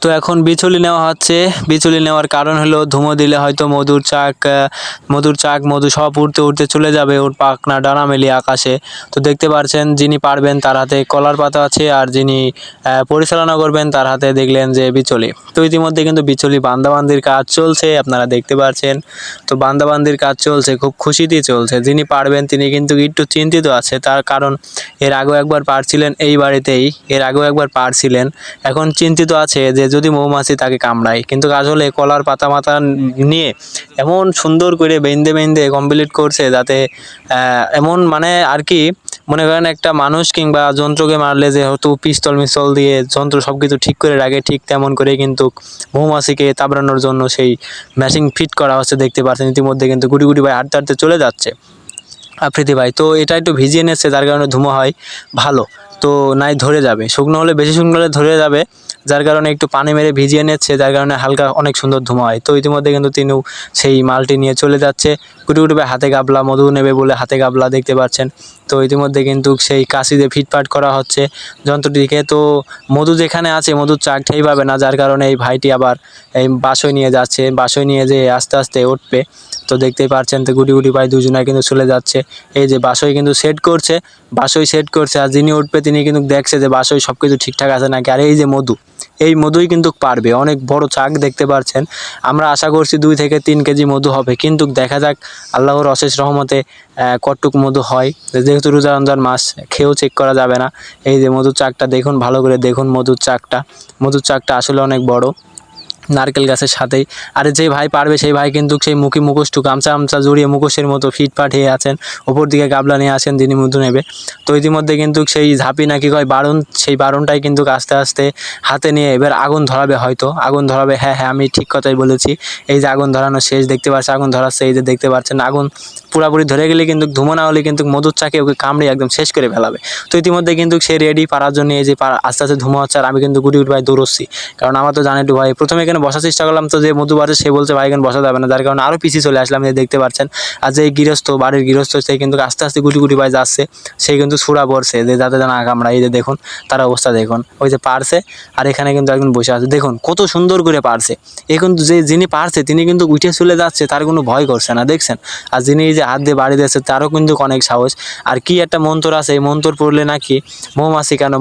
তো এখন বিচুলি নেওয়া হচ্ছে। বিচুলি নেওয়ার কারণ হলো ধুমো দিলে হয়তো মধুর চাক মধু সব উড়তে উড়তে চলে যাবে ওর পাখনা ডানা মেলিয়ে আকাশে। তো দেখতে পারছেন যিনি পারবেন তার হাতে কলার পাতা আছে, আর যিনি পরিচালনা করবেন তার হাতে দেখলেন যে বিচুলি। তো ইতিমধ্যে কিন্তু বিচুলি বান্দাবান্দির কাজ চলছে, আপনারা দেখতে পাচ্ছেন। তো বান্দাবান্দির কাজ চলছে, খুব খুশিতেই চলছে। যিনি পারবেন তিনি কিন্তু একটু চিন্তিত আছে, তার কারণ এর আগেও একবার পারছিলেন এই বাড়িতেই, এখন চিন্তিত আছে যে যদি মৌমাছি তাকে কামড়ায়। কিন্তু আসলে কলার পাতা মাথা নিয়ে এমন সুন্দর করে বেঁধে বেঁধে কমপ্লিট করছে, যাতে এমন মানে আর কি, মনে করেন একটা মানুষ কিংবা যন্ত্রকে মারলে যে হয়তো পিস্তল মিস্তল দিয়ে যন্ত্র সব কিছু ঠিক করে রাখে, ঠিক তেমন করে কিন্তু মৌমাছিকে তাড়ানোর জন্য সেই মেশিন ফিট করা হচ্ছে। দেখতে পাচ্ছেন ইতিমধ্যে কিন্তু গুটি গুটি ভাই হাঁটতে হাঁটতে চলে যাচ্ছে আফ্রিদি ভাই। তো এটা একটু ভিজিয়ে নিচ্ছে, যার কারণে ধুমো হয় ভালো। তো নাই ধরে যাবে, শুকনো হলে বেশি শুকনো হলে ধরে যাবে, যার কারণে একটু পানি মেরে ভিজিয়ে নিচ্ছে, যার কারণে হালকা অনেক সুন্দর ধোঁয়া হয়। তো ইতিমধ্যে কিন্তু তিনিও সেই মালটি নিয়ে চলে যাচ্ছে। গুটি গুটি ভাই হাতে গাবলা মধু নেবে বলে হাতে গাবলা, দেখতে পাচ্ছেন। তো ইতিমধ্যে কিন্তু সেই কাশি দিয়ে ফিটফাট করা হচ্ছে যন্ত্রটিকে। তো মধু যেখানে আছে মধুর চাক ঠেই পাবে না, যার কারণে এই ভাইটি আবার এই বাসয় নিয়ে যাচ্ছে। বাসয় নিয়ে যেয়ে আস্তে আস্তে উঠবে। তো দেখতেই পাচ্ছেন তো গুটি গুটি ভাই দুজনে কিন্তু চলে যাচ্ছে। এই যে বাসয় কিন্তু সেট করছে, আর যিনি উঠবে তিনি কিন্তু দেখছে যে বাসয় সব কিছু ঠিকঠাক আছে নাকি। আর এই যে এই মধুই কিন্তু পারবে, অনেক বড় চাক দেখতে পাচ্ছেন। আমরা আশা করছি 2 থেকে 3 কেজি মধু হবে, কিন্তু দেখা যাক আল্লাহর অশেষ রহমতে কতটুক মধু হয়। যেহেতু রোজা রমজান মাস, খেয়েও চেক করা যাবে না। এই যে মধুর চাকটা দেখুন, ভালো করে দেখুন মধুর চাকটা আসলে অনেক বড়, নারকেল গাছের সাথেই। আর যে ভাই পারবে সেই ভাই কিন্তু সেই মুখোশটুকু গামছা জড়িয়ে মুখোশের মতো ফিটফাট হয়ে আছেন, ওপর দিকে গাবলা নিয়ে আসেন যিনি মধু নেবে। তো ইতিমধ্যে কিন্তু সেই ঝাঁপি নাকি কয় বারণ, সেই বারণটাই কিন্তু আস্তে আস্তে হাতে নিয়ে এবার আগুন ধরাবে, হয়তো আগুন ধরাবে। হ্যাঁ হ্যাঁ, আমি ঠিক কথাই বলেছি। এই যে আগুন ধরানো শেষ, দেখতে পাচ্ছেন আগুন ধরাচ্ছে। এই যে দেখতে পাচ্ছেন আগুন পুরাপুরি ধরে গেলে কিন্তু ধুমো না হলে কিন্তু মধুর চাকে ওকে কামড়ে একদম শেষ করে ফেলাবে। তো ইতিমধ্যে কিন্তু সে রেডি পারার জন্য। এই যে আস্তে আস্তে ধুমো হচ্ছে, আর আমি কিন্তু গুটি গুটি ভাই দৌড়চ্ছি, কারণ আমার তো জানেন একটু ভাই। প্রথমে এখানে বসার চেষ্টা করলাম, তো যে মধু বাড়ছে সে বলছে ভাই এখানে বসা যাবে না, যার কারণে আরও পিছিয়ে চলে আসলাম। এই দেখতে পাচ্ছেন। আর যে বাড়ির গৃহস্থ সে কিন্তু আস্তে আস্তে গুটি গুটি ভাই যাচ্ছে, সে কিন্তু ছুড়া পড়ছে যে যাতে যেন কামড়ায়। এই যে দেখুন তার অবস্থা দেখুন, ওই যে পারছে, আর এখানে কিন্তু একজন বসে আছে, দেখুন কত সুন্দর করে পারছে। এখন যিনি পারছে তিনি কিন্তু উঠে চলে যাচ্ছে, তার কোনো ভয় করছে না, দেখছেন। আর যিনি এই যে হাত দিয়ে বাড়ি দিয়েছে তারও কিন্তু অনেক সাহস। আর কি একটা মন্ত্র আছে, এই মন্ত্র পড়লে নাকি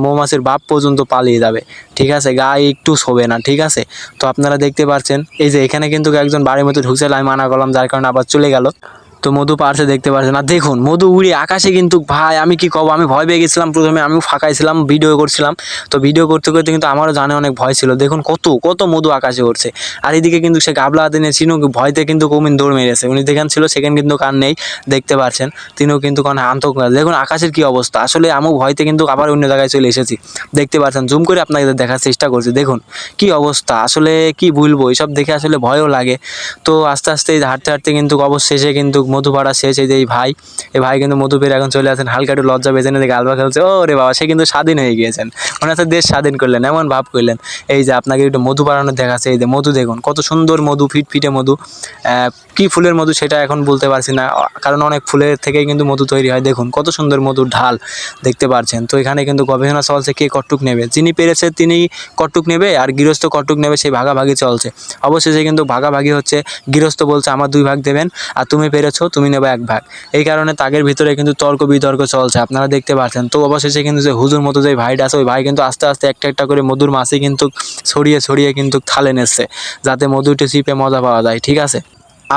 মৌমাছির বাপ পর্যন্ত পালিয়ে যাবে, ঠিক আছে, গায়ে একটু শোবে না, ঠিক আছে। তো আপনারা দেখতে পাচ্ছেন এই যে এখানে কিন্তু একজন বাড়ির মধ্যে ঢুকছে, আমি মানা করলাম, যার কারণে আবার চলে গেল। তো মধু পারছে, দেখতে পাচ্ছেন। আর দেখুন মধু উড়ে আকাশে, কিন্তু ভাই আমি কি কব, আমি ভয় পেয়ে গেছিলাম প্রথমে, আমিও ফাঁকাইছিলাম, ভিডিও করছিলাম। তো ভিডিও করতে করতে কিন্তু আমারও জানে অনেক ভয় ছিল। দেখুন কত কত মধু আকাশে উঠছে। আর এদিকে কিন্তু সে গাবলা হাতে নিয়ে চিনু ভয়তে কিন্তু কমিন দৌড় মেরেছে। উনি যেখানে ছিল সেখানে কিন্তু কান নেই, দেখতে পাচ্ছেন। তিনিও কিন্তু কোনো আন্তক, দেখুন আকাশের কি অবস্থা। আসলে আমি ভয়তে কিন্তু আবার অন্য জায়গায় চলে এসেছি, দেখতে পাচ্ছেন। জুম করে আপনাকে দেখার চেষ্টা করছি, দেখুন কি অবস্থা। আসলে কি বলবো, এইসব দেখে আসলে ভয়ও লাগে। তো আস্তে আস্তে হাঁটতে হাঁটতে কিন্তু অবশেষে কিন্তু মধু পাড়া শেষ। এই যে এই ভাই কিন্তু মধু পেরে এখন চলে আসেন, হালকা একটু লজ্জা পেয়েছেন, এদিকে আলবা খেলছে। ও রে বাবা, সে কিন্তু স্বাধীন হয়ে গিয়েছেন, মনে হচ্ছে দেশ স্বাধীন করলেন, এমন ভাব করলেন। এই যে আপনাকে একটু মধু পাড়ানো দেখাচ্ছে, এই যে মধু দেখুন কত সুন্দর মধু, ফিটফিটে মধু। কি ফুলের মধু সেটা এখন বলতে পারছি না, কারণ অনেক ফুলের থেকেই কিন্তু মধু তৈরি হয়। দেখুন কত সুন্দর মধুর ঢাল, দেখতে পাচ্ছেন। তো এখানে কিন্তু গবেষণা চলছে কে কটুক নেবে, যিনি পেরেছে তিনি কটুক নেবে, আর গৃহস্থ কটুক নেবে, সেই ভাগাভাগি চলছে। অবশেষে কিন্তু ভাগাভাগি হচ্ছে, গৃহস্থ বলছে আমার 2 ভাগ দেবেন, আর তুমি পেরেছো তুমি নেবে 1 ভাগ। এই কারণে তাদের ভিতরে কিন্তু তর্ক বিতর্ক চলছে, আপনারা দেখতে পাচ্ছেন। তো অবশেষে কিন্তু যে হুজুর মতো যে ভাইটা আছে, ওই ভাই কিন্তু আস্তে আস্তে একটা একটা করে মধুর মাছি কিন্তু ছড়িয়ে ছড়িয়ে কিন্তু থালে নিচ্ছে, যাতে মধুটি চিপে মজা পাওয়া যায়, ঠিক আছে।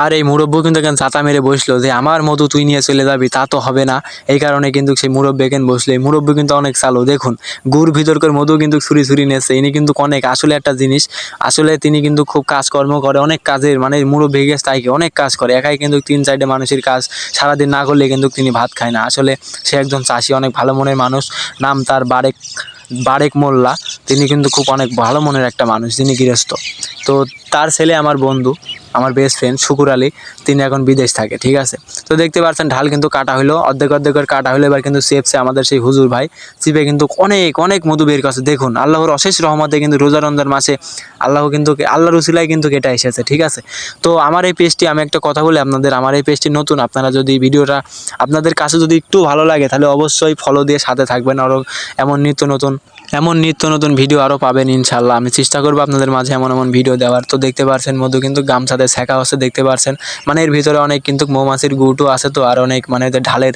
আর এই মুরব্বী কিন্তু এখানে ছাতা মেরে বসলো যে আমার মধু তুই নিয়ে চলে যাবি, তা তো হবে না। এই কারণে কিন্তু সেই মুরব্বী এখানে বসলো। এই মুরব্বী কিন্তু অনেক চালু, দেখুন গুড় ভিতরকার মধু কিন্তু ছুরি ছুরি নিয়েছে। ইনি কিন্তু অনেক আসলে একটা জিনিস, আসলে তিনি কিন্তু খুব কাজকর্ম করে, অনেক কাজের মানে মুরব্বী গেছে তাই কি অনেক কাজ করে, একাই কিন্তু 3-4টে মানুষের কাজ সারাদিন না করলে কিন্তু তিনি ভাত খায় না। আসলে সে একজন চাষি, অনেক ভালো মনের মানুষ, নাম তার বারেক মোল্লা। তিনি কিন্তু খুব অনেক ভালো মনের একটা মানুষ, যিনি গৃহস্থ। তো তার ছেলে আমার বন্ধু। আমার বেস্ট ফ্রেন্ড শুকুর আলী, তিনি এখন বিদেশ থাকে, ঠিক আছে। তো দেখতে পাচ্ছেন ঢাল কিন্তু কাটা হলো, অর্ধেক অর্ধেক করে কাটা হলো। এবার কিন্তু চেপছে আমাদের সেই হুজুর ভাই, চিপে কিন্তু অনেক অনেক মধু বের করছে। দেখুন আল্লাহর অশেষ রহমতে কিন্তু রোজা রমজান মাসে আল্লাহ কিন্তু আল্লাহর উসিলায় কিন্তু কেটে এসেছে, ঠিক আছে। তো আমার এই পেজটি, আমি একটা কথা বলি আপনাদের, আমার এই পেজটি নতুন। আপনারা যদি ভিডিওটা আপনাদের কাছে যদি একটু ভালো লাগে তাহলে অবশ্যই ফলো দিয়ে সাথে থাকবেন। আরও এমন নিত্য নতুন ভিডিও আরও পাবেন ইনশাল্লাহ। আমি চেষ্টা করবো আপনাদের মাঝে এমন এমন ভিডিও দেওয়ার। তো দেখতে পাচ্ছেন মধু কিন্তু গামছাতে ছেঁকা হচ্ছে, দেখতে পাচ্ছেন। মানে এর ভিতরে অনেক কিন্তু মৌমাছির গুঁটো আছে, তো আর অনেক মানে ঢালের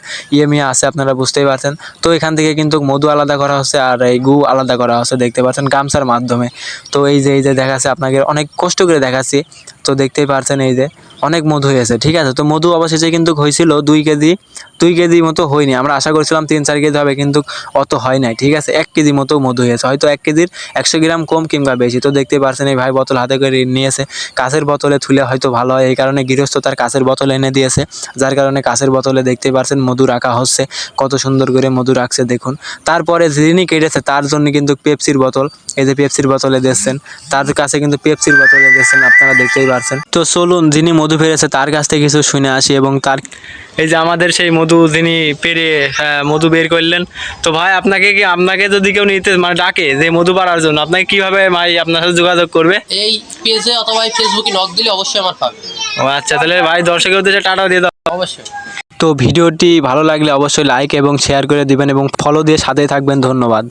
মিয়া আছে, আপনারা বুঝতেই পারছেন। তো এখান থেকে কিন্তু মধু আলাদা করা হচ্ছে আর এই গু আলাদা করা হচ্ছে, দেখতে পাচ্ছেন গামছার মাধ্যমে। তো এই যে দেখাচ্ছে আপনাকে, অনেক কষ্ট করে দেখাচ্ছি। তো দেখতেই পারছেন এই যে অনেক মধু হয়েছে, ঠিক আছে। তো মধু অবশেষে কিন্তু হয়েছিল 2 কেজি মতো হয়নি। আমরা আশা করছিলাম 3-4 কেজি হবে, কিন্তু অত হয় নাই, ঠিক আছে। 1 কেজি মতো মধু হয়েছে, হয়তো 1 কেজির 100 গ্রাম কম কিংবা বেশি। তো দেখতে পারছেন এই ভাই বোতল হাতে করে নিয়েছে, কাঁচের বোতলে তুলে হয়তো ভালো হয়, এই কারণে গৃহস্থ তার কাঁচের বোতল এনে দিয়েছে, যার কারণে কাঁচের বোতলে দেখতে পারছেন মধু রাখা হচ্ছে। কত সুন্দর করে মধু রাখছে দেখুন। তারপরে যিনি কেটেছে তার জন্য কিন্তু পেপসির বোতল, এই যে পেপসির বোতলে দিচ্ছেন, তার কাছে কিন্তু পেপসির বোতলে দিচ্ছেন, আপনারা দেখতেই পারছেন। তো চলুন যিনি মধু পেরেছে তার কাছ থেকে কিছু শুনে আসি। এবং তার এই যে আমাদের সেই মধু যিনি পেরে মধু বের করলেন। তো ভাই আপনাকে যদি কেউ নিতে মানে ডাকে যে মধু পাড়ার জন্য, আপনাকে কিভাবে ভাই আপনার সাথে যোগাযোগ করবে? এই পেজে অথবা ফেসবুকে নক দিলে অবশ্যই আমার পাবে। ও আচ্ছা, তাহলে ভাই দর্শকের উদ্দেশ্যে টাটাও দিয়ে দাও। অবশ্যই। তো ভিডিওটি ভালো লাগলে অবশ্যই লাইক এবং শেয়ার করে দিবেন এবং ফলো দিয়ে সাথেই থাকবেন। ধন্যবাদ।